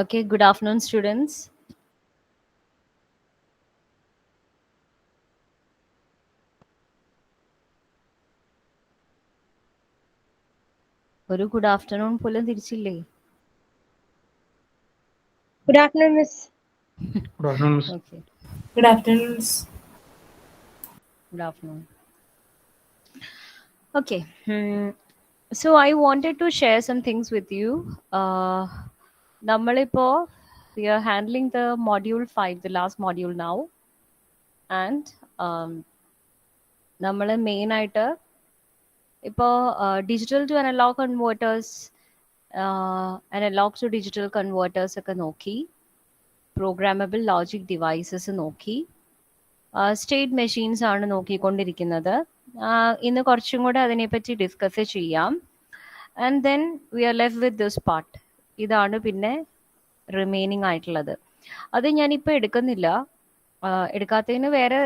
Okay, good afternoon, students. ഒരു good afternoon പോലും തിരിച്ചില്ലേ? Good afternoon, Miss. Good afternoon, Miss. Okay, Good afternoon, Miss. good afternoon. Okay, so I wanted to share some things with you. നമ്മളിപ്പോൾ we are handling the module 5, the last module now. And നമ്മൾ മെയിനായിട്ട് ഇപ്പോൾ digital to analogue converters analogue to digital converters ഒക്കെ നോക്കി, programmable logic devices നോക്കി, state machines ആണ് നോക്കിക്കൊണ്ടിരിക്കുന്നത്. ഇന്ന് കുറച്ചും കൂടെ അതിനെപ്പറ്റി ഡിസ്കസ് ചെയ്യാം. And then we are left with this part. ഇതാണ് പിന്നെ റിമൈനിങ് ആയിട്ടുള്ളത്. അത് ഞാനിപ്പോൾ എടുക്കുന്നില്ല. എടുക്കാത്തതിന് വേറെ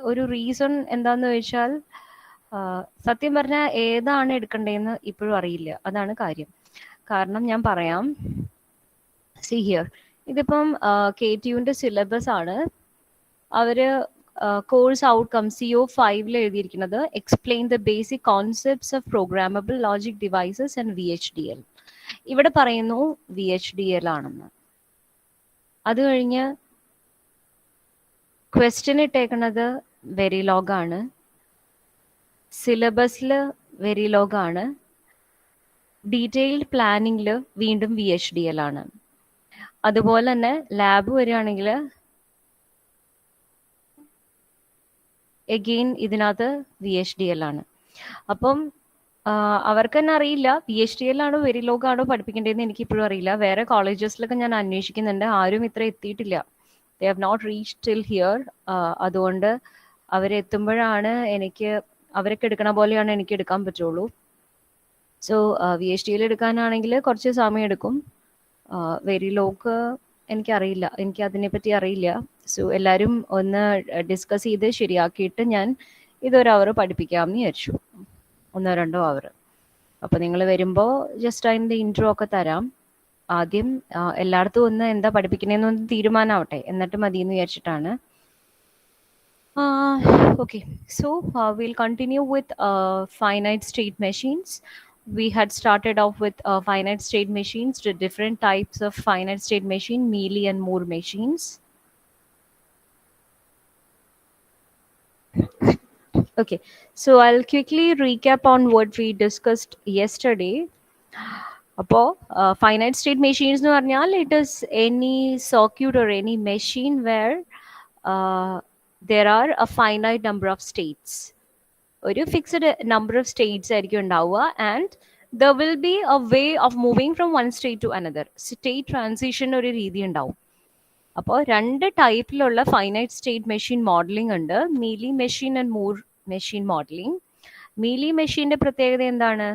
ഒരു റീസൺ എന്താന്ന് വെച്ചാൽ, സത്യം പറഞ്ഞാൽ ഏതാണ് എടുക്കേണ്ടതെന്ന് ഇപ്പോഴും അറിയില്ല. അതാണ് കാര്യം. കാരണം ഞാൻ പറയാം. സി ഹിയർ, ഇതിപ്പം KTUവിൻ്റെ സിലബസ് ആണ്. അവര് കോഴ്സ് ഔട്ട്കം CO5 എഴുതിയിരിക്കുന്നത് explain the basic concepts of programmable logic devices and VHDL. ഇവിടെ പറയുന്നു VHDL ആണെന്ന്. അത് കഴിഞ്ഞ് ക്വസ്റ്റ്യൻ ഇട്ടേക്കുന്നത് വെരിലോഗ് ആണ്, സിലബസിൽ വെരിലോഗ് ആണ്, ഡീറ്റെയിൽഡ് പ്ലാനിങ്ങിൽ വീണ്ടും VHDL ആണ്. അതുപോലെ തന്നെ ലാബ് വരികയാണെങ്കിൽ എഗെയിൻ ഇതിനകത്ത് VHDL ആണ്. അപ്പം അവർക്ക് തന്നെ അറിയില്ല VHDL ആണോ വെരിലോഗ് ആണോ പഠിപ്പിക്കേണ്ടതെന്ന് എനിക്ക് ഇപ്പോഴും അറിയില്ല. വേറെ കോളേജസിലൊക്കെ ഞാൻ അന്വേഷിക്കുന്നുണ്ട്, ആരും ഇത്ര എത്തിയിട്ടില്ല. They have not reach till here. അതുകൊണ്ട് അവരെത്തുമ്പോഴാണ് അവരൊക്കെ എടുക്കണ പോലെയാണ് എനിക്ക് എടുക്കാൻ പറ്റുള്ളൂ. സോ VHDL എടുക്കാനാണെങ്കിൽ കുറച്ച് സമയം എടുക്കും. വെരിലോഗ് എനിക്കറിയില്ല, എനിക്ക് അതിനെപ്പറ്റി അറിയില്ല. സോ എല്ലാവരും ഒന്ന് ഡിസ്കസ് ചെയ്ത് ശരിയാക്കിയിട്ട് ഞാൻ ഇതൊരു അവർ പഠിപ്പിക്കാമെന്ന് വിചാരിച്ചു, 1-2 അവർ. അപ്പോൾ നിങ്ങൾ വരുമ്പോൾ ജസ്റ്റ് അതിൻ്റെ ഇൻട്രോ ഒക്കെ തരാം. ആദ്യം എല്ലായിടത്തും ഒന്ന് എന്താ പഠിപ്പിക്കണേന്നൊന്ന് തീരുമാനമാവട്ടെ, എന്നിട്ട് മതി എന്ന് വിചാരിച്ചിട്ടാണ്. Okay, so we'll continue with finite state machines. We had started off with finite state machines, the different types of finite state machine, Mealy and Moore machines. Okay, so I'll quickly recap on what we discussed yesterday. അപ്പോൾ finite state machines എന്ന് പറഞ്ഞാൽ it is any circuit or any machine where there are a finite number of states. ഒരു fixed number of states ആയിരിക്കും ഉണ്ടാവുക. And there will be a way of moving from one state to another. State transition ഒരു രീതി ഉണ്ടാവും. അപ്പോൾ 2 ടൈപ്പിലുള്ള finite state machine modelling ഉണ്ട്, Mealy machine and Moore machine modelling. Mealy മെഷീന്റെ പ്രത്യേകത എന്താണ്?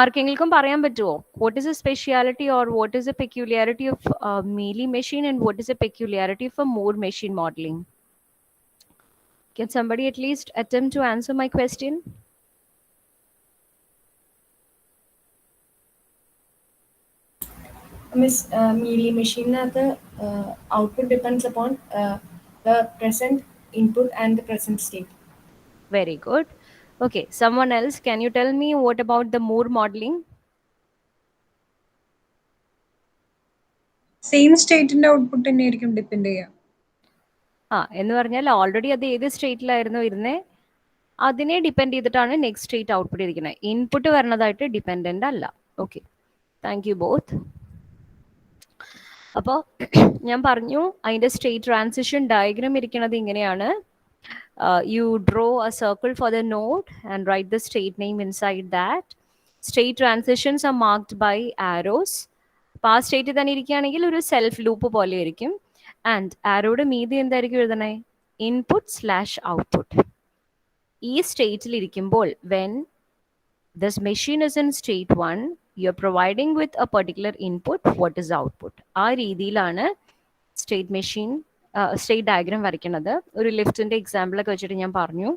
ആർക്കെങ്കിലും പറയാൻ പറ്റുമോ? What is a speciality or what is a peculiarity of Mealy machine and what is a peculiarity of Moore machine modelling? Can somebody at least attempt to answer my question? Miss, Mealy machine the output depends upon the present input and the present state. Very good. Okay, someone else, can you tell me what about the Moore modeling? Same സ്റ്റേറ്റിന്റെ output തന്നെയായിരിക്കും depend ചെയ്യുക. എന്ന് പറഞ്ഞാൽ already അത് ഏത് സ്റ്റേറ്റിലായിരുന്നു ഇരുന്നേ, അതിനെ depend ചെയ്തിട്ടാണ് നെക്സ്റ്റ് സ്റ്റേറ്റ് ഔട്ട്പുട്ട് ഇരിക്കുന്നത്. ഇൻപുട്ട് വരണതായിട്ട് ഡിപ്പെൻഡൻ്റ് അല്ല. Okay, thank you both. അപ്പോൾ ഞാൻ പറഞ്ഞു അതിൻ്റെ സ്റ്റേറ്റ് ട്രാൻസിഷൻ ഡയഗ്രാം ഇരിക്കുന്നത് ഇങ്ങനെയാണ്. You draw a circle for the node and write the state name inside that. State transitions are marked by arrows. അപ്പോൾ ആ സ്റ്റേറ്റിൽ തന്നെ ഇരിക്കുകയാണെങ്കിൽ ഒരു സെൽഫ് ലൂപ്പ് പോലെ ആയിരിക്കും. ആൻഡ് ആരോയുടെ മീതി എന്തായിരിക്കും എഴുതണേ? ഇൻപുട്ട്/ഔട്ട്പുട്ട്. ഈ സ്റ്റേറ്റിൽ ഇരിക്കുമ്പോൾ when this machine is in state 1, you are providing with a particular input, what is output. ആ രീതിയിലാണ് സ്റ്റേറ്റ് മെഷീൻ സ്റ്റേറ്റ് ഡയഗ്രാം വരയ്ക്കുന്നത്. ഒരു ലിഫ്റ്റിന്റെ എക്സാമ്പിളൊക്കെ വെച്ചിട്ട് ഞാൻ പറഞ്ഞു.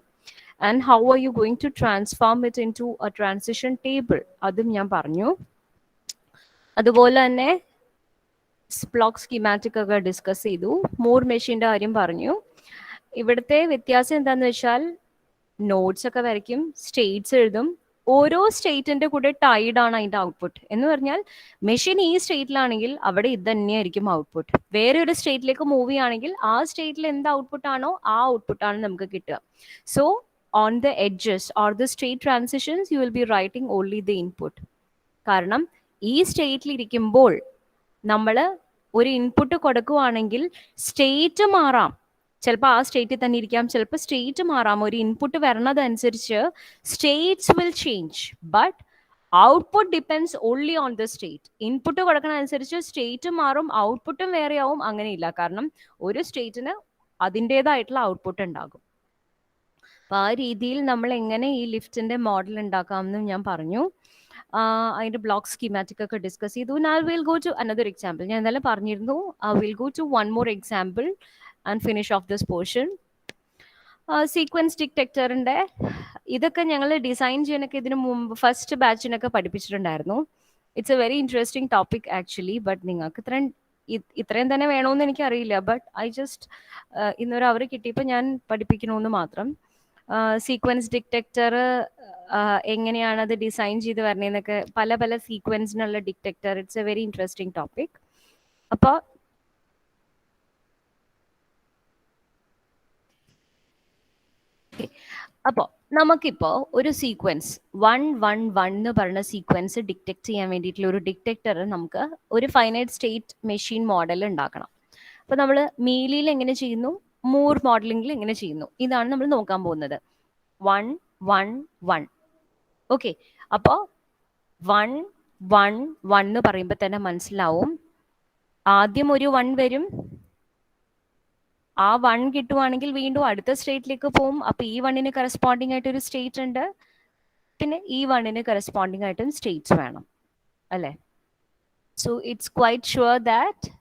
And how are you going to transform it into a transition table, അതും ഞാൻ പറഞ്ഞു. അതുപോലെ തന്നെ ബ്ലോക്ക് സ്കീമാറ്റിക് ഒക്കെ ഡിസ്കസ് ചെയ്തു. മൂർ മെഷീൻ്റെ കാര്യം പറഞ്ഞു. ഇവിടുത്തെ വ്യത്യാസം എന്താന്ന് വെച്ചാൽ നോട്ട്സ് ഒക്കെ വരയ്ക്കും, സ്റ്റേറ്റ്സ് എഴുതും. ഓരോ സ്റ്റേറ്റിന്റെ കൂടെ ടൈഡ് ആണ് അതിന്റെ ഔട്ട്പുട്ട്. എന്ന് പറഞ്ഞാൽ മെഷീൻ ഈ സ്റ്റേറ്റിലാണെങ്കിൽ അവിടെ ഇത് തന്നെയായിരിക്കും ഔട്ട്പുട്ട്. വേറെ ഒരു സ്റ്റേറ്റിലേക്ക് മൂവ് ചെയ്യുകയാണെങ്കിൽ ആ സ്റ്റേറ്റിൽ എന്ത് ഔട്ട്പുട്ട് ആണോ ആ ഔട്ട്പുട്ടാണ് നമുക്ക് കിട്ടുക. So on the edges or the state transitions you will be writing only the input. കാരണം ഈ സ്റ്റേറ്റിൽ ഇരിക്കുമ്പോൾ നമ്മൾ ഒരു ഇൻപുട്ട് കൊടുക്കുവാണെങ്കിൽ സ്റ്റേറ്റ് മാറാം. ചിലപ്പോൾ ആ സ്റ്റേറ്റിൽ തന്നെ ഇരിക്കാം, ചിലപ്പോൾ സ്റ്റേറ്റ് മാറാം. ഒരു ഇൻപുട്ട് വരണതനുസരിച്ച് states will change, but output depends only on the state. Input കൊടുക്കണതനുസരിച്ച് സ്റ്റേറ്റ് മാറും, ഔട്ട്പുട്ടും വേറെയാവും. അങ്ങനെയില്ല, കാരണം ഒരു സ്റ്റേറ്റിന് അതിൻ്റെതായിട്ടുള്ള ഔട്ട്പുട്ട് ഉണ്ടാകും. അപ്പം ആ രീതിയിൽ നമ്മൾ എങ്ങനെ ഈ ലിഫ്റ്റിന്റെ മോഡൽ ഉണ്ടാക്കാമെന്നും ഞാൻ പറഞ്ഞു. അതിന്റെ ബ്ലോക്ക് സ്കീമാറ്റിക് ഒക്കെ ഡിസ്കസ് ചെയ്തു. Now we'll go to another example. ഞാൻ എന്തായാലും പറഞ്ഞിരുന്നു, we'll go to one more example and finish off this portion. Sequence ഡിറ്റക്ടറിന്റെ ഇതൊക്കെ ഞങ്ങൾ ഡിസൈൻ ചെയ്യാനൊക്കെ ഇതിനു മുമ്പ് ഫസ്റ്റ് ബാച്ചിനൊക്കെ പഠിപ്പിച്ചിട്ടുണ്ടായിരുന്നു. It's a very interesting topic actually. But നിങ്ങൾക്ക് ഇത്രയും തന്നെ വേണമെന്ന് എനിക്കറിയില്ല. ബട്ട് ഐ ജസ്റ്റ് ഇന്നൊരു അവർ കിട്ടിയപ്പോൾ ഞാൻ പഠിപ്പിക്കണമെന്ന് മാത്രം. സീക്വൻസ് ഡിറ്റക്ടർ എങ്ങനെയാണ് അത് ഡിസൈൻ ചെയ്ത് വരണേന്നൊക്കെ, പല പല സീക്വൻസിനുള്ള detector. It's a very interesting topic. അപ്പോൾ നമുക്കിപ്പോൾ ഒരു സീക്വൻസ് 111 എന്ന് പറയുന്ന സീക്വൻസ് ഡിറ്റക്ട് ചെയ്യാൻ വേണ്ടിയിട്ടുള്ള ഒരു ഡിറ്റക്ടർ നമുക്ക് ഒരു ഫൈനൈറ്റ് സ്റ്റേറ്റ് മെഷീൻ മോഡൽ ഉണ്ടാക്കണം. അപ്പോൾ നമ്മൾ മീലിയിൽ എങ്ങനെ ചെയ്യുന്നു, മൂർ മോഡലിംഗിൽ എങ്ങനെ ചെയ്യുന്നു, ഇതാണ് നമ്മൾ നോക്കാൻ പോകുന്നത്. 111. ഓക്കെ, അപ്പോൾ 111 എന്ന് പറയുമ്പോൾ തന്നെ മനസ്സിലാവും ആദ്യം ഒരു 1 വരും. ആ 1 കിട്ടുവാണെങ്കിൽ വീണ്ടും അടുത്ത സ്റ്റേറ്റിലേക്ക് പോകും. അപ്പൊ ഈ 1ന് കറസ്പോണ്ടിങ് ആയിട്ട് ഒരു സ്റ്റേറ്റ് ഉണ്ട്, പിന്നെ ഈ 1ന് കറസ്പോണ്ടിങ് ആയിട്ടും സ്റ്റേറ്റ്സ് വേണം അല്ലെ. So it's quite sure that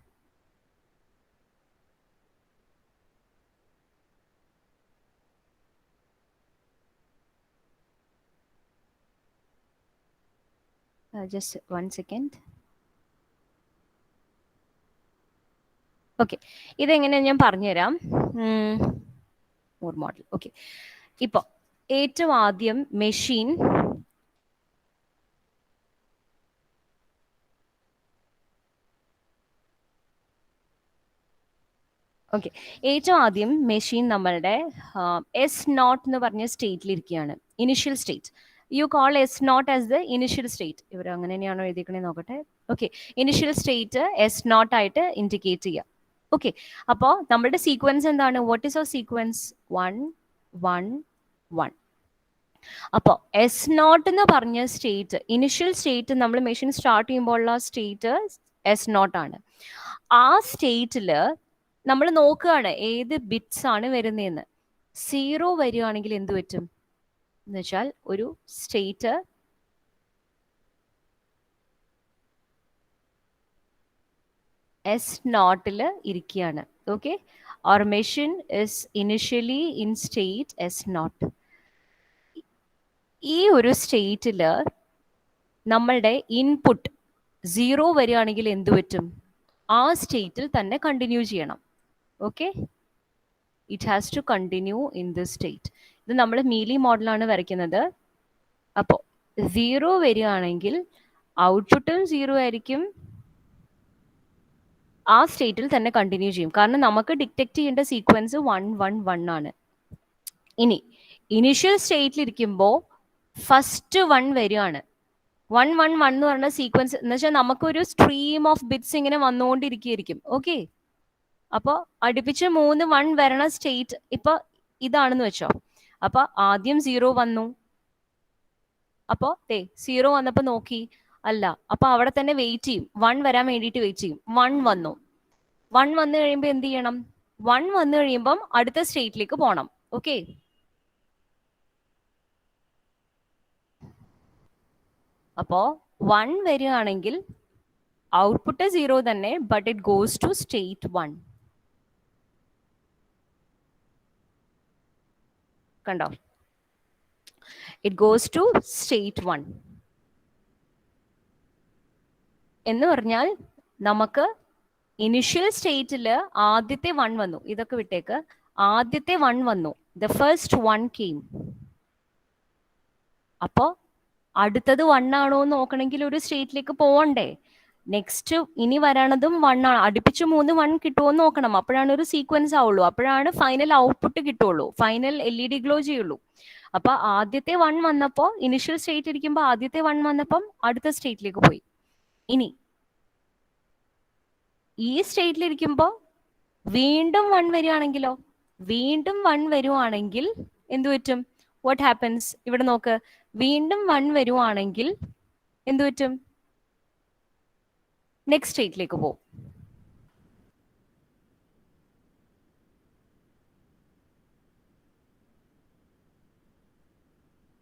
just one second. Okay, ഇതെങ്ങനെയാ ഞാൻ പറഞ്ഞുതരാം. Moore model. ഓക്കെ, ഇപ്പോൾ ഏറ്റവും ആദ്യം മെഷീൻ നമ്മളുടെ S0 എന്ന് പറഞ്ഞ സ്റ്റേറ്റിൽ ഇരിക്കുകയാണ്, initial state. You call S0 as the initial state. ഇവർ അങ്ങനെ തന്നെയാണോ എഴുതിക്കണേ നോക്കട്ടെ. ഓക്കെ, ഇനിഷ്യൽ സ്റ്റേറ്റ് S0 ആയിട്ട് ഇൻഡിക്കേറ്റ് ചെയ്യാം. ഓക്കെ, അപ്പോൾ നമ്മളുടെ സീക്വൻസ് എന്താണ്? What is our sequence? 111. അപ്പോൾ S0 എന്ന് പറഞ്ഞ സ്റ്റേറ്റ്, ഇനിഷ്യൽ സ്റ്റേറ്റ്, നമ്മൾ മെഷീൻ സ്റ്റാർട്ട് ചെയ്യുമ്പോൾ ഉള്ള സ്റ്റേറ്റ് S0 ആണ്. ആ സ്റ്റേറ്റിൽ നമ്മൾ നോക്കുകയാണ് ഏത് ബിറ്റ്സ് ആണ് വരുന്നതെന്ന്. 0 വരികയാണെങ്കിൽ എന്ത് പറ്റും എന്ന് വെച്ചാൽ ഒരു സ്റ്റേറ്റ് S0 ഇരിക്കുകയാണ്. Okay, our machine is initially in state S0. ഈ ഒരു സ്റ്റേറ്റിൽ നമ്മളുടെ ഇൻപുട്ട് 0 വരികയാണെങ്കിൽ എന്ത് പറ്റും? ആ സ്റ്റേറ്റിൽ തന്നെ കണ്ടിന്യൂ ചെയ്യണം. Okay, it has to continue in this state. ഇത് നമ്മൾ മീലി മോഡലാണ് വരയ്ക്കുന്നത്. അപ്പോൾ 0 വരികയാണെങ്കിൽ ഔട്ട്പുട്ടും 0 ആയിരിക്കും, ആ സ്റ്റേറ്റിൽ തന്നെ കണ്ടിന്യൂ ചെയ്യും. കാരണം നമുക്ക് ഡിറ്റക്ട് ചെയ്യേണ്ട സീക്വൻസ് 111 ആണ്. ഇനി ഇനിഷ്യൽ സ്റ്റേറ്റിൽ ഇരിക്കുമ്പോൾ ഫസ്റ്റ് 1 വരികയാണ്. 111 എന്ന് പറഞ്ഞ സീക്വൻസ് എന്ന് വെച്ചാൽ നമുക്കൊരു സ്ട്രീം ഓഫ് ബിറ്റ്സ് ഇങ്ങനെ വന്നുകൊണ്ടിരിക്കുകയായിരിക്കും. ഓക്കെ, അപ്പോൾ അടുപ്പിച്ച് 3 1 വരണ സ്റ്റേറ്റ് ഇപ്പൊ ഇതാണെന്ന് വെച്ചോ. അപ്പൊ ആദ്യം 0 വന്നു. അപ്പോൾ 0 വന്നപ്പോൾ നോക്കി, അല്ല, അപ്പൊ അവിടെ തന്നെ വെയിറ്റ് ചെയ്യും, 1 വരാൻ വേണ്ടിയിട്ട് വെയിറ്റ് ചെയ്യും. 1 വന്നു. 1 വന്നു കഴിയുമ്പോൾ എന്ത് ചെയ്യണം? 1 വന്നു കഴിയുമ്പം അടുത്ത സ്റ്റേറ്റിലേക്ക് പോകണം. ഓക്കെ, അപ്പോ 1 വരികയാണെങ്കിൽ ഔട്ട്പുട്ട് 0 തന്നെ, but it goes to state 1. കണ്ടോ? It goes to state 1. എന്ന് പറഞ്ഞാൽ നമുക്ക് ഇനിഷ്യൽ സ്റ്റേറ്റിൽ ആദ്യത്തെ 1 വന്നു, ഇതൊക്കെ വിട്ടേക്ക്, ആദ്യത്തെ 1 വന്നു, ദ ഫസ്റ്റ് 1 കെയിം. അപ്പോ അടുത്തത് 1 ആണോ എന്ന് നോക്കണമെങ്കിൽ ഒരു സ്റ്റേറ്റിലേക്ക് പോവണ്ടേ. നെക്സ്റ്റ് ഇനി വരണതും 1 ആണ്, അടുപ്പിച്ച് 3 1 കിട്ടുമോ എന്ന് നോക്കണം. അപ്പോഴാണ് ഒരു സീക്വൻസ് ആവുള്ളൂ, അപ്പോഴാണ് ഫൈനൽ ഔട്ട്പുട്ട് കിട്ടുള്ളൂ, ഫൈനൽ LED ഗ്ലോ ചെയ്യുള്ളൂ. അപ്പൊ ആദ്യത്തെ 1 വന്നപ്പോ ഇനിഷ്യൽ സ്റ്റേറ്റ് ഇരിക്കുമ്പോൾ ആദ്യത്തെ 1 വന്നപ്പം അടുത്ത സ്റ്റേറ്റിലേക്ക് പോയി. ഇനി ഈ സ്റ്റേറ്റിൽ ഇരിക്കുമ്പോൾ വീണ്ടും 1 വരികയാണെങ്കിലോ, വീണ്ടും 1 വരുവാണെങ്കിൽ എന്തു പറ്റും? What happens? ഇവിടെ നോക്ക്, വീണ്ടും 1 വരുവാണെങ്കിൽ എന്തു പറ്റും? നെക്സ്റ്റ് സ്റ്റേറ്റിലേക്ക് പോകും.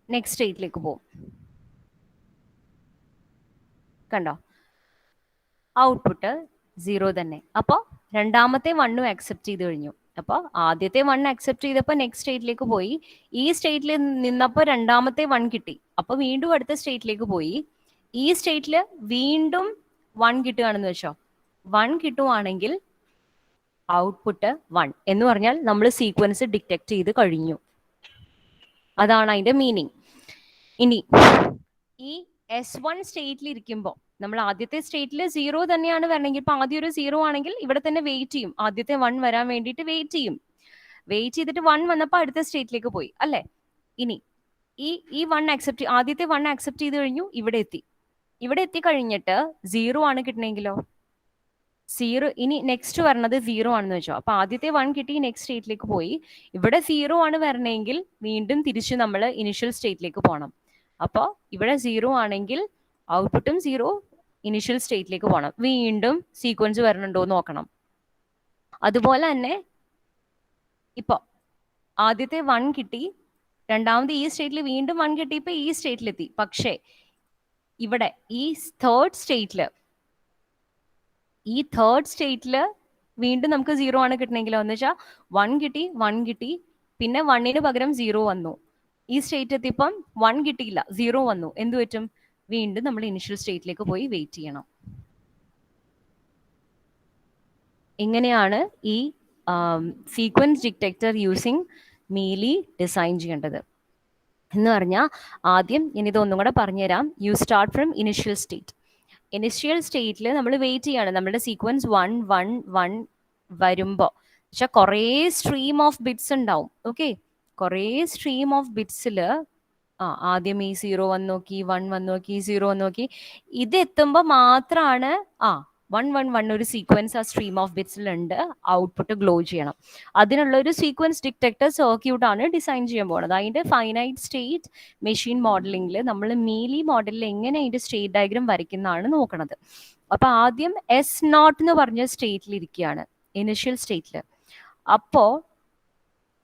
നെക്സ്റ്റ് സ്റ്റേറ്റിലേക്ക് പോകും. കണ്ടോ, ഔട്ട്പുട്ട് 0 തന്നെ. അപ്പോൾ രണ്ടാമത്തെ 1 അക്സെപ്റ്റ് ചെയ്ത് കഴിഞ്ഞു. അപ്പോൾ ആദ്യത്തെ 1 അക്സെപ്റ്റ് ചെയ്തപ്പോൾ നെക്സ്റ്റ് സ്റ്റേറ്റിലേക്ക് പോയി. ഈ സ്റ്റേറ്റിൽ നിന്നപ്പോൾ രണ്ടാമത്തെ 1 കിട്ടി, അപ്പോൾ വീണ്ടും അടുത്ത സ്റ്റേറ്റിലേക്ക് പോയി. ഈ സ്റ്റേറ്റിൽ വീണ്ടും 1 കിട്ടുകയാണെന്ന് വെച്ചോ, 1 കിട്ടുവാണെങ്കിൽ ഔട്ട്പുട്ട് 1 എന്ന് പറഞ്ഞാൽ നമ്മൾ സീക്വൻസ് ഡിറ്റക്ട് ചെയ്ത് കഴിഞ്ഞു. അതാണ് അതിന്റെ മീനിങ്. ഇനി ഈ S1 സ്റ്റേറ്റിൽ ഇരിക്കുമ്പോൾ നമ്മൾ ആദ്യത്തെ സ്റ്റേറ്റിൽ 0 തന്നെയാണ് വരണമെങ്കിൽ, ഇപ്പൊ ആദ്യം ഒരു 0 ആണെങ്കിൽ ഇവിടെ തന്നെ വെയിറ്റ് ചെയ്യും, ആദ്യത്തെ 1 വരാൻ വേണ്ടിയിട്ട് വെയിറ്റ് ചെയ്യും. വെയിറ്റ് ചെയ്തിട്ട് 1 വന്നപ്പോൾ അടുത്ത സ്റ്റേറ്റിലേക്ക് പോയി അല്ലേ. ഇനി ഈ 1 അക്സെപ്റ്റ്, ആദ്യത്തെ 1 അക്സെപ്റ്റ് ചെയ്ത് കഴിഞ്ഞു, ഇവിടെ എത്തി. ഇവിടെ എത്തിക്കഴിഞ്ഞിട്ട് 0 ആണ് കിട്ടണമെങ്കിലോ, 0, ഇനി നെക്സ്റ്റ് വരണത് 0 ആണെന്ന് വെച്ചോ. അപ്പൊ ആദ്യത്തെ 1 കിട്ടി, നെക്സ്റ്റ് സ്റ്റേറ്റിലേക്ക് പോയി. ഇവിടെ 0 ആണ് വരണമെങ്കിൽ വീണ്ടും തിരിച്ച് നമ്മൾ ഇനിഷ്യൽ സ്റ്റേറ്റിലേക്ക് പോകണം. അപ്പോൾ ഇവിടെ 0 ആണെങ്കിൽ ഔട്ട്പുട്ടും 0, ഇനിഷ്യൽ സ്റ്റേറ്റിലേക്ക് പോകണം. വീണ്ടും സീക്വൻസ് വരണുണ്ടോ എന്ന് നോക്കണം. അതുപോലെ തന്നെ ഇപ്പൊ ആദ്യത്തെ 1 കിട്ടി, രണ്ടാമത് ഈ സ്റ്റേറ്റിൽ വീണ്ടും 1 കിട്ടി, ഇപ്പൊ ഈ സ്റ്റേറ്റിലെത്തി. പക്ഷേ ഇവിടെ ഈ തേർഡ് സ്റ്റേറ്റില് വീണ്ടും നമുക്ക് 0 ആണ് കിട്ടണമെങ്കിലോ, എന്ന് വെച്ചാൽ 1 കിട്ടി, പിന്നെ 1ന് പകരം 0 വന്നു. ഈ സ്റ്റേറ്റ് എത്തിയപ്പം 1 കിട്ടിയില്ല, 0 വന്നു. എന്ത് പറ്റും? വീണ്ടും നമ്മൾ ഇനിഷ്യൽ സ്റ്റേറ്റിലേക്ക് പോയി വെയിറ്റ് ചെയ്യണം. ഇങ്ങനെയാണ് ഈ sequence detector using mealy design ചെയ്യേണ്ടത്. എന്ന് പറഞ്ഞാൽ ആദ്യം ഞാനിത് ഒന്നും കൂടെ പറഞ്ഞുതരാം. You start from initial state. Initial സ്റ്റേറ്റിൽ നമ്മൾ വെയിറ്റ് ചെയ്യാണ്. നമ്മുടെ സീക്വൻസ് 1 1 1 വരുമ്പോൾ പക്ഷെ കുറേ സ്ട്രീം ഓഫ് ബിറ്റ്സ് ഉണ്ടാവും. ഓക്കെ, കുറേ സ്ട്രീം ഓഫ് ബിറ്റ്സിൽ ആദ്യം ഈ 0 വന്ന് നോക്കി, 1 വന്ന് നോക്കി, 0 വന്ന് നോക്കി, ഇത് എത്തുമ്പോൾ മാത്രമാണ് 1 1 1 ഒരു സീക്വൻസ് ആ സ്ട്രീം ഓഫ് ബിറ്റ്സിലുണ്ട്, ഔട്ട്പുട്ട് ഗ്ലോ ചെയ്യണം. അതിനുള്ള ഒരു സീക്വൻസ് ഡിറ്റക്ടർ സർക്യൂട്ടാണ് ഡിസൈൻ ചെയ്യാൻ പോകുന്നത്. അതിന്റെ ഫൈനൈറ്റ് സ്റ്റേറ്റ് മെഷീൻ മോഡലിംഗിൽ നമ്മൾ മീലി മോഡലിൽ എങ്ങനെ അതിന്റെ സ്റ്റേറ്റ് ഡയഗ്രാം വരയ്ക്കുന്നതാണ് നോക്കണത്. അപ്പൊ ആദ്യം S0 എന്ന് പറഞ്ഞ സ്റ്റേറ്റിൽ ഇരിക്കുകയാണ്, ഇനിഷ്യൽ സ്റ്റേറ്റിൽ. അപ്പോ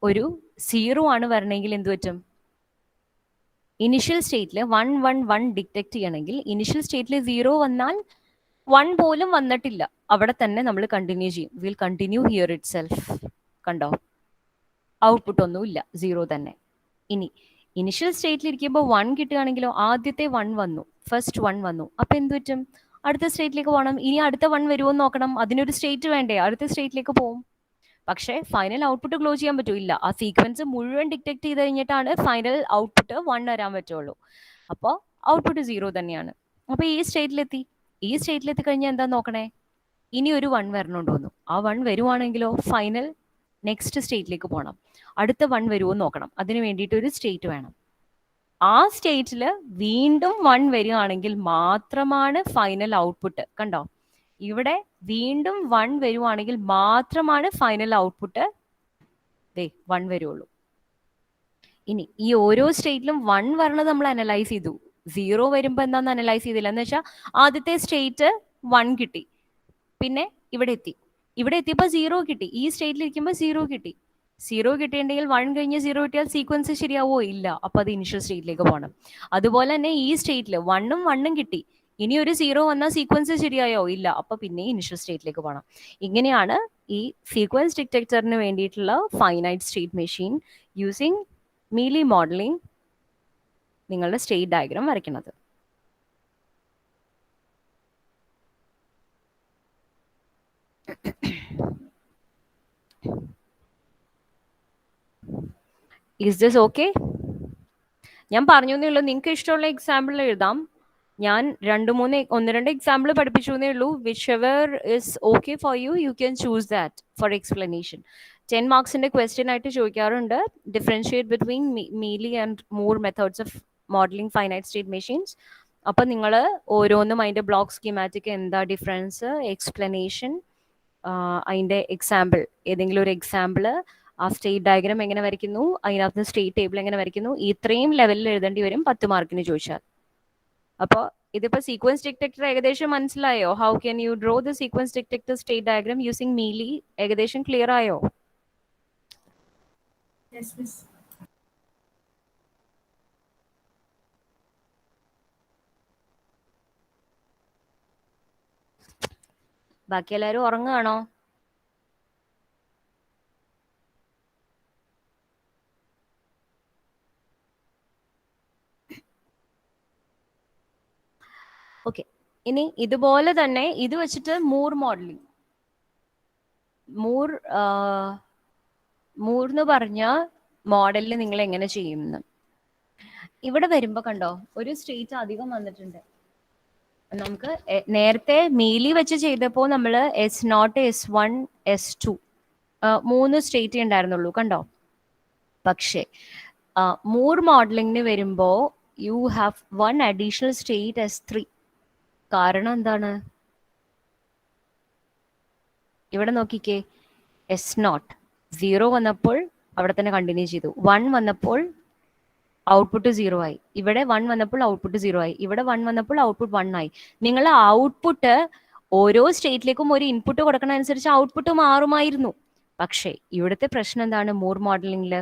ഒരു 0 ആണ് വരണമെങ്കിൽ എന്ത് പറ്റും? ഇനിഷ്യൽ സ്റ്റേറ്റിൽ 1 1 1 ഡിറ്റക്ട് ചെയ്യണമെങ്കിൽ ഇനിഷ്യൽ സ്റ്റേറ്റിൽ 0 വന്നാൽ 1 പോലും വന്നിട്ടില്ല, അവിടെ തന്നെ നമ്മൾ കണ്ടിന്യൂ ചെയ്യും. Will continue here it self. കണ്ടോ, ഔട്ട്പുട്ട് ഒന്നുമില്ല, 0 തന്നെ. ഇനി ഇനിഷ്യൽ സ്റ്റേറ്റിൽ ഇരിക്കുമ്പോൾ 1 കിട്ടുകയാണെങ്കിലോ, ആദ്യത്തെ 1 വന്നു, ഫസ്റ്റ് 1 വന്നു, അപ്പൊ എന്ത് പറ്റും? അടുത്ത സ്റ്റേറ്റിലേക്ക് പോകണം. ഇനി അടുത്ത 1 വരുമോ എന്ന് നോക്കണം, അതിനൊരു സ്റ്റേറ്റ് വേണ്ടേ, അടുത്ത സ്റ്റേറ്റിലേക്ക് പോകും. പക്ഷേ ഫൈനൽ ഔട്ട്പുട്ട് ക്ലോസ് ചെയ്യാൻ പറ്റൂല. ആ സീക്വൻസ് മുഴുവൻ ഡിറ്റക്ട് ചെയ്ത് കഴിഞ്ഞിട്ടാണ് ഫൈനൽ ഔട്ട്പുട്ട് 1 വരാൻ പറ്റുള്ളൂ. അപ്പോൾ ഔട്ട്പുട്ട് 0 തന്നെയാണ്. അപ്പൊ ഈ സ്റ്റേറ്റിലെത്തി. ഈ സ്റ്റേറ്റിലെത്തി കഴിഞ്ഞാൽ എന്താ നോക്കണേ, ഇനി ഒരു 1 വരണുണ്ടോന്നു. ആ 1 വരുവാണെങ്കിലോ ഫൈനൽ നെക്സ്റ്റ് സ്റ്റേറ്റിലേക്ക് പോകണം. അടുത്ത 1 വരുമോ നോക്കണം, അതിന് വേണ്ടിയിട്ട് ഒരു സ്റ്റേറ്റ് വേണം. ആ സ്റ്റേറ്റിൽ വീണ്ടും 1 വരികയാണെങ്കിൽ മാത്രമാണ് ഫൈനൽ ഔട്ട്പുട്ട്. കണ്ടോ, ഇവിടെ വീണ്ടും 1 വരുവാണെങ്കിൽ മാത്രമാണ് ഫൈനൽ ഔട്ട്പുട്ട് 1 വരുള്ളൂ. ഇനി ഈ ഓരോ സ്റ്റേറ്റിലും 1 വരണത് നമ്മൾ അനലൈസ് ചെയ്തു. 0 വരുമ്പോൾ എന്താന്ന് അനലൈസ് ചെയ്തില്ല. എന്ന് വെച്ചാൽ ആദ്യത്തെ സ്റ്റേറ്റ് 1 കിട്ടി, പിന്നെ ഇവിടെ എത്തിയപ്പോൾ 0 കിട്ടി. ഈ സ്റ്റേറ്റിൽ ഇരിക്കുമ്പോൾ 0 കിട്ടി. 0 കിട്ടിയിട്ടുണ്ടെങ്കിൽ 1 കഴിഞ്ഞ് 0 കിട്ടിയാൽ സീക്വൻസ് ശരിയാവോ? ഇല്ല. അപ്പൊ അത് ഇനിഷ്യൽ സ്റ്റേറ്റിലേക്ക് പോകണം. അതുപോലെ തന്നെ ഈ സ്റ്റേറ്റിൽ 1ഉം 1ഉം കിട്ടി, ഇനി ഒരു 0 വന്നാൽ സീക്വൻസ് ശരിയായോ? ഇല്ല. അപ്പൊ പിന്നെ ഇനിഷ്യൽ സ്റ്റേറ്റിലേക്ക് പോകണം. ഇങ്ങനെയാണ് ഈ സീക്വൻസ് ഡിറ്റക്ടറിന് വേണ്ടിയിട്ടുള്ള finite state machine using mealy modelling നിങ്ങളുടെ സ്റ്റേറ്റ് ഡയഗ്രാം വരയ്ക്കുന്നത്. Is this okay? ഞാൻ പറഞ്ഞു എന്നേ ഉള്ളൂ, നിങ്ങൾക്ക് ഇഷ്ടമുള്ള എക്സാമ്പിൾ എഴുതാം. ഞാൻ ഒന്ന് രണ്ട് എക്സാമ്പിൾ പഠിപ്പിച്ചു എന്നേ ഉള്ളൂ. Whichever is okay for you, you can choose that for explanation. 10 മാർക്സിന്റെ ക്വസ്റ്റ്യൻ ആയിട്ട് ചോദിക്കാറുണ്ട്, differentiate between Mealy and Moore methods of modeling finite state machines. അപ്പൊ നിങ്ങൾ ഓരോന്നും അതിന്റെ ബ്ലോക്ക് സ്കീമാറ്റിക് എന്താ ഡിഫറൻസ്, എക്സ്പ്ലനേഷൻ, അതിന്റെ എക്സാമ്പിൾ, ഏതെങ്കിലും ഒരു എക്സാമ്പിള്, ആ സ്റ്റേറ്റ് ഡയഗ്രാം എങ്ങനെ വരയ്ക്കുന്നു, അതിനകത്ത് സ്റ്റേറ്റ് ടേബിൾ എങ്ങനെ വരയ്ക്കുന്നു, ഇത്രയും ലെവലിൽ എഴുതേണ്ടി വരും 10 മാർക്കിന് ചോദിച്ചാൽ. അപ്പോൾ ഇതിപ്പോ സീക്വൻസ് ഡിറ്റക്ടർ ഏകദേശം മനസ്സിലായോ? How can you draw the sequence detector state diagram using mealy? ഏകദേശം ക്ലിയർ ആയോ? Yes, miss. ബാക്കി എല്ലാവരും ഉറങ്ങുകയാണോ? ഓക്കെ, ഇനി ഇതുപോലെ തന്നെ ഇത് വെച്ചിട്ട് മൂർ മോഡലിംഗ്. മൂർ എന്ന് പറഞ്ഞ മോഡലിൽ നിങ്ങൾ എങ്ങനെ ചെയ്യുന്നു? ഇവിടെ വരുമ്പോ കണ്ടോ, ഒരു സ്റ്റേറ്റ് അധികം വന്നിട്ടുണ്ട്. നമുക്ക് നേരത്തെ മീലി വെച്ച് ചെയ്തപ്പോൾ നമ്മൾ S0, S1, S2 3 സ്റ്റേറ്റ് ഉണ്ടായിരുന്നുള്ളൂ, കണ്ടോ? പക്ഷേ മൂർ മോഡലിംഗിന് വരുമ്പോ you have 1 additional state S3. കാരണം എന്താണ്? ഇവിടെ നോക്കിക്കേ, S0 0 വന്നപ്പോൾ അവിടെ തന്നെ കണ്ടിന്യൂ ചെയ്തു. 1 വന്നപ്പോൾ ഔട്ട്പുട്ട് 0 ആയി. ഇവിടെ 1 വന്നപ്പോൾ ഔട്ട്പുട്ട് 0 ആയി. ഇവിടെ 1 വന്നപ്പോൾ ഔട്ട്പുട്ട് 1 ആയി. നിങ്ങൾ ഔട്ട്പുട്ട് ഓരോ സ്റ്റേറ്റിലേക്കും ഒരു ഇൻപുട്ട് കൊടുക്കണ അനുസരിച്ച് ഔട്ട്പുട്ട് മാറുമായിരുന്നു. പക്ഷേ ഇവിടുത്തെ പ്രശ്നം എന്താണ്? മൂർ മോഡലിംഗിൽ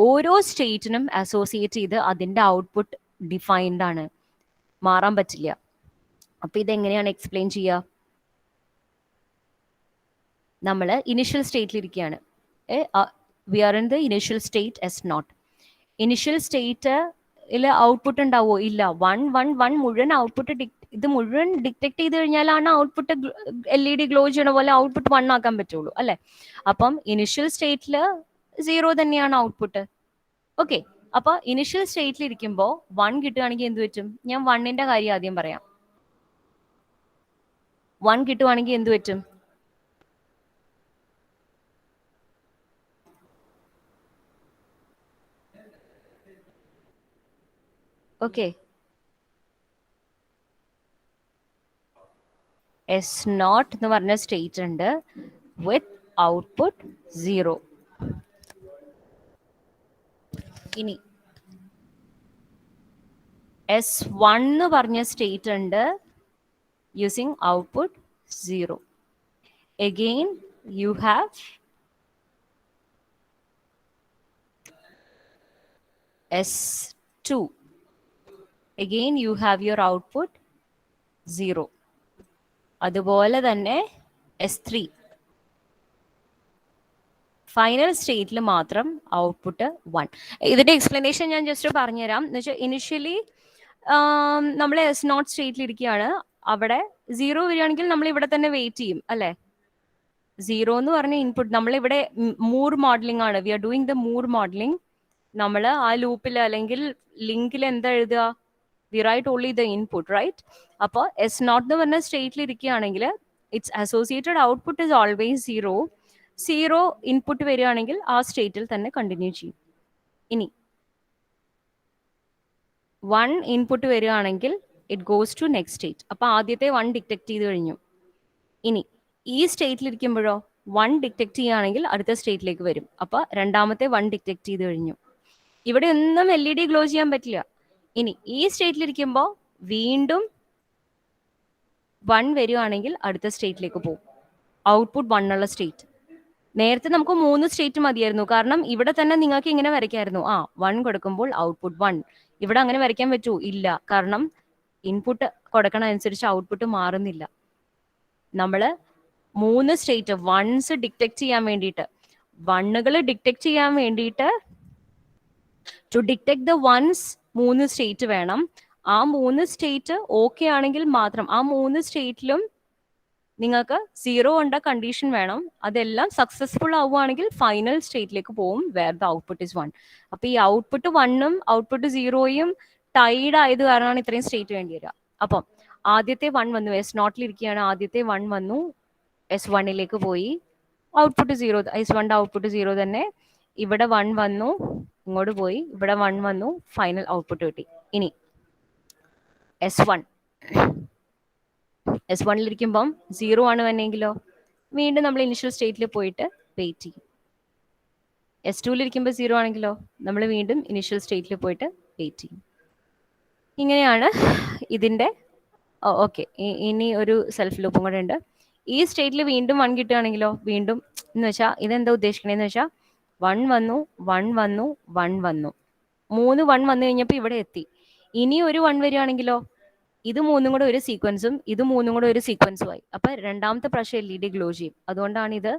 ഓരോ സ്റ്റേറ്റിനും അസോസിയേറ്റ് ചെയ്ത് അതിന്റെ ഔട്ട്പുട്ട് ഡിഫൈൻഡ് ആണ്, മാറാൻ പറ്റില്ല. അപ്പൊ ഇതെങ്ങനെയാണ് എക്സ്പ്ലെയിൻ ചെയ്യുക? നമ്മൾ ഇനിഷ്യൽ സ്റ്റേറ്റിലിരിക്കുകയാണ്. We are in the initial state S0. Initial സ്റ്റേറ്റിൽ ഔട്ട്പുട്ട് ഉണ്ടാവോ? ഇല്ല. 1 1 1 മുഴുവൻ ഔട്ട്പുട്ട് ഇത് മുഴുവൻ ഡിറ്റക്ട് ചെയ്ത് കഴിഞ്ഞാലാണ് ഔട്ട്പുട്ട് LED ഗ്ലോ ചെയ്യണ പോലെ ഔട്ട്പുട്ട് 1 ആക്കാൻ പറ്റുള്ളൂ, അല്ലെ? അപ്പം ഇനിഷ്യൽ സ്റ്റേറ്റിൽ 0 തന്നെയാണ് ഔട്ട്പുട്ട്. ഓക്കെ, അപ്പൊ ഇനിഷ്യൽ സ്റ്റേറ്റിൽ ഇരിക്കുമ്പോൾ 1 കിട്ടുകയാണെങ്കിൽ എന്ത് പറ്റും? ഞാൻ 1ന്റെ കാര്യം ആദ്യം പറയാം. 1 കിട്ടുവാണെങ്കിൽ എന്ത് പറ്റും? ഓക്കെ, S0 എന്ന് പറഞ്ഞ സ്റ്റേറ്റ് ഉണ്ട് വിത്ത് ഔട്ട്പുട്ട് 0. ഇനി S1 എന്ന് പറഞ്ഞ സ്റ്റേറ്റ് ഉണ്ട് using output 0. Again, you have S2. Again, you have your output 0. അതുപോലെ തന്നെ S3. ഫൈനൽ സ്റ്റേറ്റിൽ മാത്രം ഔട്ട്പുട്ട് 1. ഇതിന്റെ എക്സ്പ്ലനേഷൻ ഞാൻ ജസ്റ്റ് പറഞ്ഞുതരാം. എന്ന് വെച്ചാൽ ഇനിഷ്യലി നമ്മൾ S0 സ്റ്റേറ്റിൽ ഇരിക്കുകയാണ്. അവിടെ 0 വരികയാണെങ്കിൽ നമ്മൾ ഇവിടെ തന്നെ വെയിറ്റ് ചെയ്യും, അല്ലെ? 0 എന്ന് പറഞ്ഞ ഇൻപുട്ട് നമ്മളിവിടെ മൂർ മോഡലിംഗ് ആണ്. We are doing the Moore modeling. നമ്മൾ ആ ലൂപ്പിൽ അല്ലെങ്കിൽ ലിങ്കിൽ എന്താ എഴുതുക? We write only the input, right? അപ്പോൾ S0 എന്ന് പറഞ്ഞ സ്റ്റേറ്റിൽ ഇരിക്കുകയാണെങ്കിൽ it's associated output is always 0. 0 input വരികയാണെങ്കിൽ ആ സ്റ്റേറ്റിൽ തന്നെ കണ്ടിന്യൂ ചെയ്യും. ഇനി 1 ഇൻപുട്ട് വരികയാണെങ്കിൽ it goes to next state. അപ്പൊ ആദ്യത്തെ 1 ഡിറ്റക്ട് ചെയ്ത് കഴിഞ്ഞു. ഇനി ഈ സ്റ്റേറ്റിൽ ഇരിക്കുമ്പോഴോ 1 ഡിറ്റക്ട് ചെയ്യുകയാണെങ്കിൽ അടുത്ത സ്റ്റേറ്റിലേക്ക് വരും. അപ്പൊ രണ്ടാമത്തെ 1 ഡിറ്റക്ട് ചെയ്ത് കഴിഞ്ഞു. ഇവിടെ ഒന്നും LED ഗ്ലോ ചെയ്യാൻ പറ്റില്ല. ഇനി ഈ സ്റ്റേറ്റിലിരിക്കുമ്പോൾ വീണ്ടും 1 വരികയാണെങ്കിൽ അടുത്ത സ്റ്റേറ്റിലേക്ക് പോകും. ഔട്ട്പുട്ട് 1 ഉള്ള സ്റ്റേറ്റ്. നേരത്തെ നമുക്ക് 3 സ്റ്റേറ്റ് മതിയായിരുന്നു. കാരണം ഇവിടെ തന്നെ നിങ്ങൾക്ക് ഇങ്ങനെ വരയ്ക്കായിരുന്നു. 1 കൊടുക്കുമ്പോൾ ഔട്ട്പുട്ട് 1. ഇവിടെ അങ്ങനെ വരയ്ക്കാൻ പറ്റൂ? ഇല്ല. കാരണം ഇൻപുട്ട് കൊടുക്കണ അനുസരിച്ച് ഔട്ട്പുട്ട് മാറുന്നില്ല. നമ്മള് 3 സ്റ്റേറ്റ് വൺസ് ഡിറ്റക്ട് ചെയ്യാൻ വേണ്ടിയിട്ട്, 1കൾ ഡിറ്റക്ട് ചെയ്യാൻ വേണ്ടിയിട്ട് to detect the ones 3 state വേണം. ആ 3 സ്റ്റേറ്റ് ഓക്കെ ആണെങ്കിൽ മാത്രം ആ 3 സ്റ്റേറ്റിലും നിങ്ങൾക്ക് 0 ഉണ്ട് കണ്ടീഷൻ വേണം. അതെല്ലാം സക്സസ്ഫുൾ ആവുകയാണെങ്കിൽ ഫൈനൽ സ്റ്റേറ്റിലേക്ക് പോകും വേർ ദ ഔട്ട്പുട്ട് ഇസ് 1. അപ്പൊ ഈ ഔട്ട്പുട്ട് 1ഉം ഔട്ട്പുട്ട് 0യും ടൈഡ് ആയത് കാരണമാണ് ഇത്രയും സ്റ്റേറ്റ് വേണ്ടി വരിക. അപ്പം ആദ്യത്തെ 1 വന്നു, S0 ഇരിക്കുകയാണ്, ആദ്യത്തെ 1 വന്നു, S1ലേക്ക് പോയി, ഔട്ട്പുട്ട് 0, S1ന്റെ ഔട്ട്പുട്ട് 0 തന്നെ. ഇവിടെ 1 വന്നു, ഇങ്ങോട്ട് പോയി, ഇവിടെ 1 വന്നു, ഫൈനൽ ഔട്ട്പുട്ട് കിട്ടി. ഇനി S1ലിരിക്കുമ്പം 0 ആണ് വന്നെങ്കിലോ വീണ്ടും നമ്മൾ ഇനിഷ്യൽ സ്റ്റേറ്റിൽ പോയിട്ട് വെയിറ്റ് ചെയ്യും. S2ലിരിക്കുമ്പോൾ 0 ആണെങ്കിലോ നമ്മൾ വീണ്ടും ഇനിഷ്യൽ സ്റ്റേറ്റിൽ പോയിട്ട് വെയിറ്റ് ചെയ്യും. ഇങ്ങനെയാണ് ഇതിൻ്റെ. ഓക്കെ, ഇനി ഒരു സെൽഫ് ലൂപ്പും കൂടെ ഉണ്ട്. ഈ സ്റ്റേറ്റിൽ വീണ്ടും 1 കിട്ടുകയാണെങ്കിലോ വീണ്ടും എന്ന് വെച്ചാൽ ഇതെന്താ ഉദ്ദേശിക്കണേന്ന് വെച്ചാൽ 1 വന്നു, 1 വന്നു, 1 വന്നു, 3 1 വന്നു കഴിഞ്ഞപ്പോൾ ഇവിടെ എത്തി. ഇനി ഒരു 1 വരികയാണെങ്കിലോ ഇത് 3 കൂടെ ഒരു സീക്വൻസും ഇത് 3 കൂടെ ഒരു സീക്വൻസും ആയി. അപ്പൊ രണ്ടാമത്തെ പ്രാവശ്യം LED ഗ്ലോ ചെയ്യും. അതുകൊണ്ടാണ് ഇത്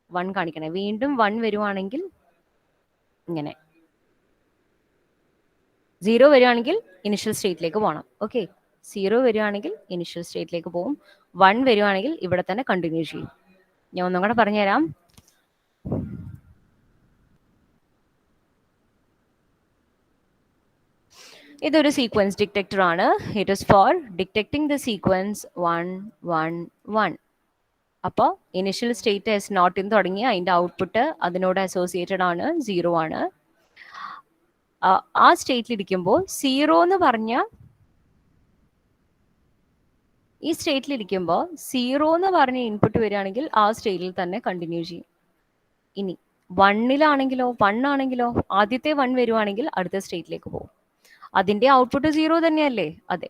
1 കാണിക്കണേ. വീണ്ടും 1 വരുവാണെങ്കിൽ ഇങ്ങനെ, 0 വരികയാണെങ്കിൽ ഇനിഷ്യൽ സ്റ്റേറ്റിലേക്ക് പോകണം. ഓക്കെ, 0 വരികയാണെങ്കിൽ ഇനിഷ്യൽ സ്റ്റേറ്റിലേക്ക് പോകും, 1 വരികയാണെങ്കിൽ ഇവിടെ തന്നെ കണ്ടിന്യൂ ചെയ്യും. ഞാൻ ഒന്നും കൂടെ പറഞ്ഞുതരാം. ഇതൊരു സീക്വൻസ് ഡിറ്റക്ടർ ആണ്. It is for detecting the sequence 1 1 1. അപ്പോൾ ഇനിഷ്യൽ സ്റ്റേറ്റ് S0 തുടങ്ങി അതിൻ്റെ ഔട്ട്പുട്ട് അതിനോട് അസോസിയേറ്റഡ് ആണ്, 0 ആണ്. ആ സ്റ്റേറ്റിലിരിക്കുമ്പോൾ 0 എന്ന് പറഞ്ഞ ഈ സ്റ്റേറ്റിലിരിക്കുമ്പോൾ 0 എന്ന് പറഞ്ഞ ഇൻപുട്ട് വരികയാണെങ്കിൽ ആ സ്റ്റേറ്റിൽ തന്നെ കണ്ടിന്യൂ ചെയ്യും. ഇനി 1ലാണെങ്കിലോ 1 ആണെങ്കിലോ ആദ്യത്തെ 1 വരുവാണെങ്കിൽ അടുത്ത സ്റ്റേറ്റിലേക്ക് പോകും. അതിന്റെ ഔട്ട്പുട്ട് 0 തന്നെയല്ലേ? അതെ.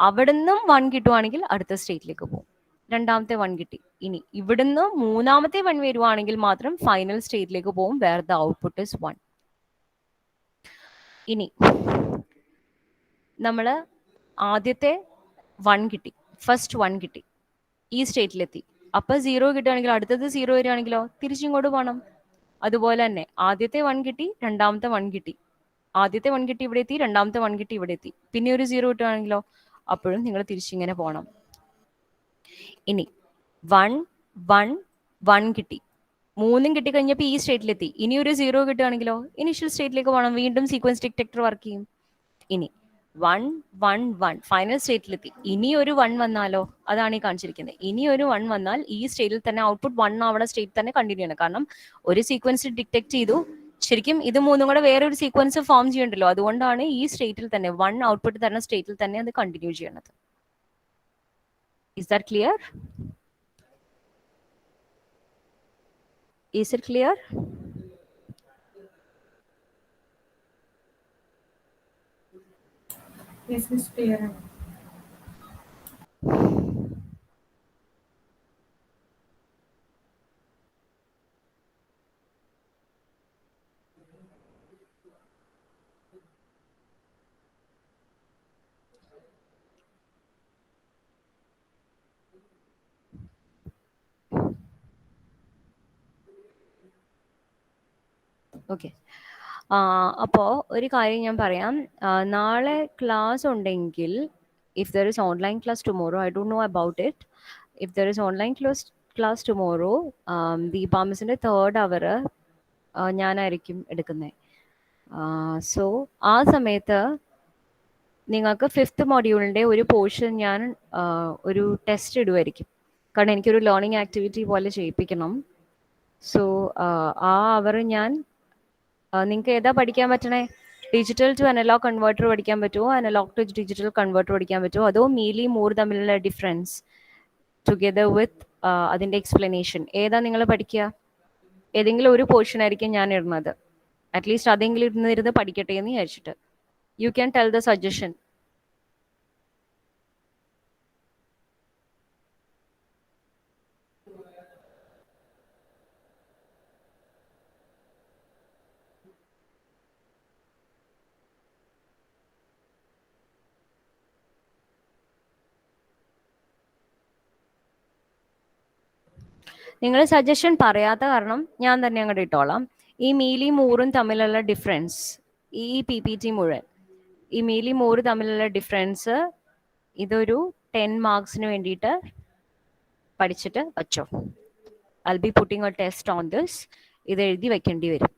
അവിടുന്ന് 1 കിട്ടുവാണെങ്കിൽ അടുത്ത സ്റ്റേറ്റിലേക്ക് പോകും. രണ്ടാമത്തെ 1 കിട്ടി. ഇനി ഇവിടുന്ന് മൂന്നാമത്തെ 1 വരുവാണെങ്കിൽ മാത്രം ഫൈനൽ സ്റ്റേറ്റിലേക്ക് പോകും വേർ ദ ഔട്ട്പുട്ട് ഇസ് 1. ഇനി നമ്മൾ ആദ്യത്തെ 1 കിട്ടി, ഫസ്റ്റ് 1 കിട്ടി, ഈ സ്റ്റേറ്റിലെത്തി. അപ്പൊ 0 കിട്ടുകയാണെങ്കിൽ അടുത്തത് 0 വരികയാണെങ്കിലോ തിരിച്ചിങ്ങോട്ട് പോകണം. അതുപോലെ തന്നെ ആദ്യത്തെ 1 കിട്ടി, രണ്ടാമത്തെ 1 കിട്ടി, ആദ്യത്തെ 1 കിട്ടി ഇവിടെ എത്തി, രണ്ടാമത്തെ 1 കിട്ടി ഇവിടെ എത്തി, പിന്നെ ഒരു 0 കിട്ടുകയാണെങ്കിലോ അപ്പോഴും നിങ്ങൾ തിരിച്ചിങ്ങനെ പോകണം. ഇനി 1 1 1 കിട്ടി, 3 കിട്ടിക്കഴിഞ്ഞപ്പോൾ ഈ സ്റ്റേറ്റിലെത്തി, ഇനി ഒരു 0 കിട്ടുകയാണെങ്കിലോ ഇനിഷ്യൽ സ്റ്റേറ്റിലേക്ക് പോകണം, വീണ്ടും സീക്വൻസ് ഡിറ്റക്ടർ വർക്ക് ചെയ്യും. ഇനി 1 1 1 ഫൈനൽ സ്റ്റേറ്റിലെത്തി, ഇനി ഒരു 1 വന്നാലോ, അതാണ് ഈ കാണിച്ചിരിക്കുന്നത്. ഇനി ഒരു 1 വന്നാൽ ഈ സ്റ്റേറ്റിൽ തന്നെ ഔട്ട്പുട്ട് 1 ആവണ സ്റ്റേറ്റ് തന്നെ കണ്ടിന്യൂ ചെയ്യണം. കാരണം ഒരു സീക്വൻസ് ഡിറ്റക്ട് ചെയ്തു, ശരിക്കും ഇത് 3 കൂടെ വേറെ ഒരു സീക്വൻസ് ഫോം ചെയ്യണ്ടല്ലോ, അതുകൊണ്ടാണ് ഈ സ്റ്റേറ്റിൽ തന്നെ 1 ഔട്ട്പുട്ട് തരുന്ന സ്റ്റേറ്റിൽ തന്നെ അത് കണ്ടിന്യൂ ചെയ്യണത്. Is that clear? Is it clear? Yes, Miss, clear. Okay, അപ്പോൾ ഒരു കാര്യം ഞാൻ പറയാം. നാളെ ക്ലാസ് ഉണ്ടെങ്കിൽ, if there is online class tomorrow, I don't know about it, if there is online class tomorrow, Deepa മിസ്സിൻ്റെ 3rd അവർ ഞാനായിരിക്കും എടുക്കുന്നത്. സോ ആ സമയത്ത് നിങ്ങൾക്ക് 5th മൊഡ്യൂളിൻ്റെ ഒരു പോർഷൻ ഞാൻ ഒരു ടെസ്റ്റ് ഇടുമായിരിക്കും. കാരണം എനിക്കൊരു ലേണിംഗ് ആക്ടിവിറ്റി പോലെ ചെയ്യിപ്പിക്കണം. സോ ആ അവർ ഞാൻ നിങ്ങൾക്ക് ഏതാ പഠിക്കാൻ പറ്റണേ? ഡിജിറ്റൽ ടു അനലോഗ് കൺവേർട്ടർ പഠിക്കാൻ പറ്റുമോ, അനലോഗ് ടു ഡിജിറ്റൽ കൺവേർട്ടർ പഠിക്കാൻ പറ്റുമോ, അതോ മീലി മൂർ തമ്മിലുള്ള ഡിഫറൻസ് ടുഗെദർ വിത്ത് അതിൻ്റെ എക്സ്പ്ലനേഷൻ, ഏതാ നിങ്ങൾ പഠിക്കുക? ഏതെങ്കിലും ഒരു പോർഷൻ ആയിരിക്കും ഞാൻ ഇടുന്നത്. അറ്റ്ലീസ്റ്റ് അതെങ്കിലും ഇരുന്ന് പഠിക്കട്ടെ എന്ന് വിചാരിച്ചിട്ട്. You can tell the suggestion. നിങ്ങൾ സജഷൻ പറയാത്ത കാരണം ഞാൻ തന്നെ അങ്ങോട്ട് ഇട്ടോളാം. ഈ മീലി മൂറും തമ്മിലുള്ള ഡിഫറൻസ്, ഈ PPT മുഴുവൻ ഈ മീലി മൂറ് തമ്മിലുള്ള ഡിഫറൻസ്, ഇതൊരു 10 മാർക്സിന് വേണ്ടിയിട്ട് പഠിച്ചിട്ട് വച്ചോ. I'll be putting a test on this. ഇത് എഴുതി വെക്കേണ്ടി വരും.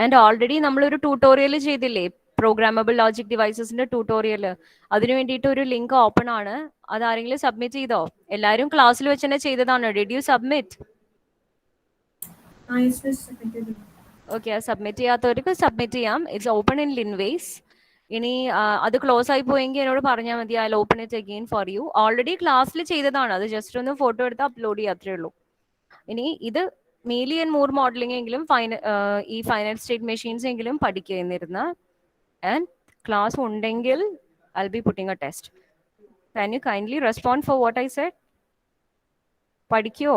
ആൻഡ് ഓൾറെഡി നമ്മളൊരു ട്യൂട്ടോറിയൽ ചെയ്തില്ലേ, പ്രോഗ്രാമബിൾ ലോജിക് ഡിവൈസസിന്റെ ട്യൂട്ടോറിയൽ. അതിനു വേണ്ടിയിട്ട് ഒരു ലിങ്ക് ഓപ്പൺ ആണ്. അത് ആരെങ്കിലും സബ്മിറ്റ് ചെയ്തോ? എല്ലാവരും ക്ലാസ്സിൽ വെച്ച് തന്നെ ചെയ്തതാണ്. Did you submit? Okay, submit ചെയ്യാത്തവർക്ക് സബ്മിറ്റ് ചെയ്യാം. It's open in Linways. ഇനി അത് ക്ലോസ് ആയി പോയെങ്കിൽ എന്നോട് പറഞ്ഞാൽ മതി. I open it again for you. Already ക്ലാസ്സിൽ ചെയ്തതാണ്. അത് ജസ്റ്റ് ഒന്ന് ഫോട്ടോ എടുത്ത് അപ്ലോഡ് ചെയ്യാത്രേ ഉള്ളൂ. ഇനി ഇത് മീലി ആൻഡ് മൂർ മോഡലിംഗ് എങ്കിലും ഈ ഫൈനൈറ്റ് സ്റ്റേറ്റ് മെഷീൻസ് എങ്കിലും പഠിക്കുന്നിരുന്ന. ആൻഡ് ക്ലാസ് ഉണ്ടെങ്കിൽ I B putting A test. Can you kindly respond for what I said? പഠിക്കോ?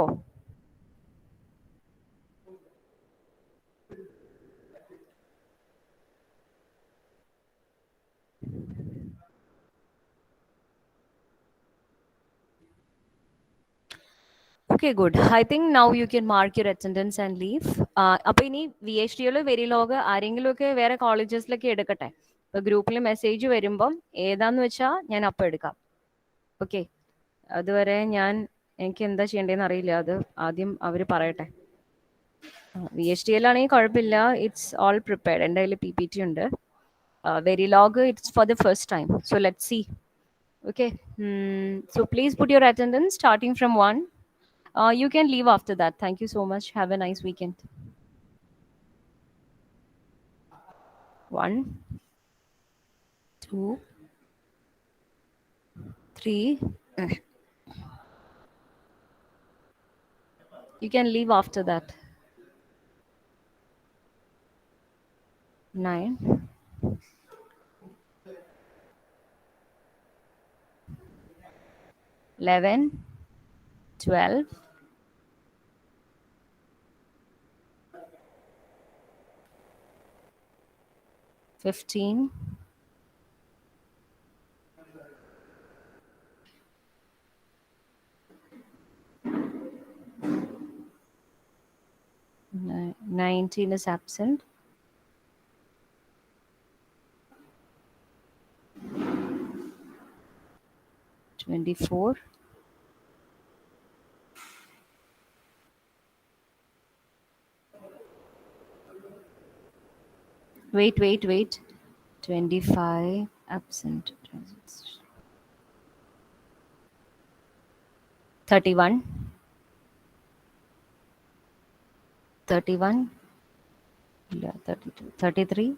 Okay, good. I think now you can mark your attendance and leave. അപ്പോൾ ഇനി VHDL Verilog ആരെങ്കിലുമൊക്കെ വേറെ കോളേജസിലൊക്കെ എടുക്കട്ടെ. ഇപ്പോൾ ഗ്രൂപ്പിൽ മെസ്സേജ് വരുമ്പം ഏതാന്ന് വെച്ചാൽ ഞാൻ അപ്പം എടുക്കാം. ഓക്കെ, അതുവരെ എനിക്ക് എന്താ ചെയ്യേണ്ടതെന്ന് അറിയില്ല. അത് ആദ്യം അവർ പറയട്ടെ. VHDL ആണെങ്കിൽ കുഴപ്പമില്ല, ഇറ്റ്സ് ഓൾ പ്രിപ്പയർഡ്. എൻ്റെ കയ്യിൽ PPT ഉണ്ട്. Verilog it's for the first time. So let see. Okay, so please put your attendance starting from 1. You can leave after that. Thank you so much. Have a nice weekend. 1, 2, 3. You can leave after that. 9. 11, 12, 15, 19 is absent. 24. 25 absent. 31. 32. 33.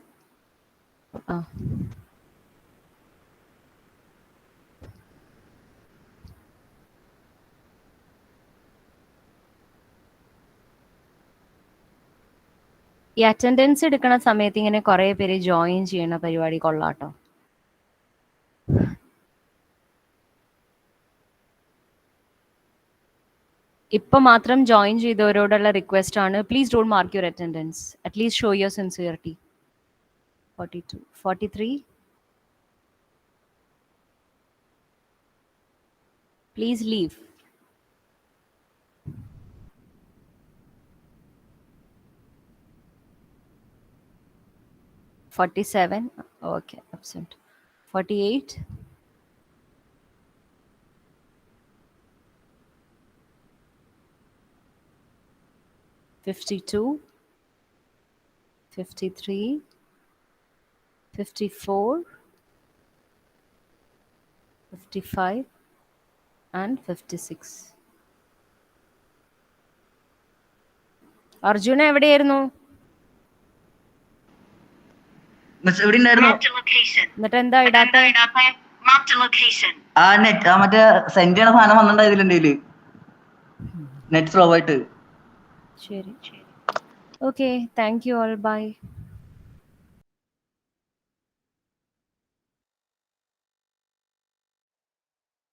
ഈ attendance എടുക്കുന്ന സമയത്ത് ഇങ്ങനെ കുറെ പേര് join ചെയ്യണ പരിപാടി കൊള്ളാട്ടോ. ഇപ്പൊ മാത്രം ജോയിൻ ചെയ്തവരോടുള്ള റിക്വസ്റ്റ് ആണ്, please don't mark your attendance. At least show your sincerity. 42, 43. Please leave. 47. Okay, absent. 48. 52. 53. 54. 55. And 56. Arjuna എവിടെയായിരുന്നു? എന്നിട്ട് എന്താ ഇടാത്ത? മറ്റേ സെൻഡ് ചെയ്യണ സാധനം വന്നിട്ടുണ്ടായില്ല, നെറ്റ് സ്ലോ ആയിട്ട്. ശരി, okay, thank you all, by.